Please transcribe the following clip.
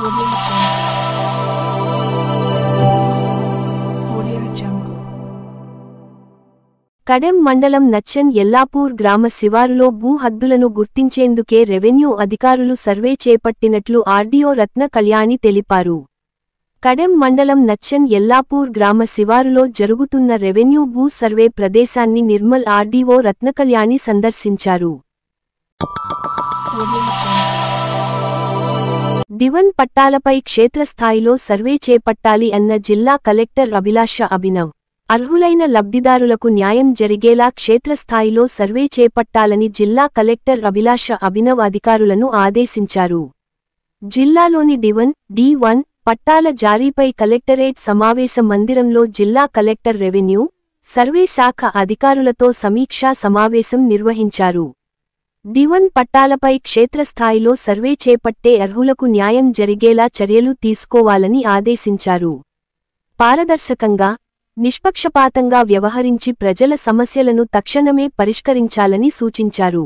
Audio Jungle. Kadem మండలం నచ్చన్ ఎల్లాపూర్ గ్రామ శివారులో భూ హద్దులను గుర్తించేందుకే రెవెన్యూ అధికారులు సర్వే చేపట్టినట్లు ఆర్డీఓ రత్న కళ్యాణి తెలిపారు. కడెం మండలం నచ్చన్ ఎల్లాపూర్ గ్రామ శివారులో జరుగుతున్న రెవెన్యూ భూ సర్వే ప్రదేశాన్ని నిర్మల్ ఆర్డీఓ రత్నకళ్యాణి సందర్శించారు. డివన్ పట్టాలపై క్షేత్రస్థాయిలో సర్వే చేపట్టాలి అన్న జిల్లా కలెక్టర్ అభిలాష అభినవ్. అర్హులైన లబ్ధిదారులకు న్యాయం జరిగేలా క్షేత్రస్థాయిలో సర్వే చేపట్టాలని జిల్లా కలెక్టర్ అభిలాష అభినవ్ అధికారులను ఆదేశించారు. జిల్లాలోని డివన్, డి1 పట్టాల జారీపై కలెక్టరేట్ సమావేశ మందిరంలో జిల్లా కలెక్టర్ రెవెన్యూ, సర్వే శాఖ అధికారులతో సమీక్షా సమావేశం నిర్వహించారు. డి1 పట్టాలపై క్షేత్రస్థాయిలో సర్వే చేపట్టే అర్హులకు న్యాయం జరిగేలా చర్యలు తీసుకోవాలని ఆదేశించారు. పారదర్శకంగా, నిష్పక్షపాతంగా వ్యవహరించి ప్రజల సమస్యలను తక్షణమే పరిష్కరించాలని సూచించారు.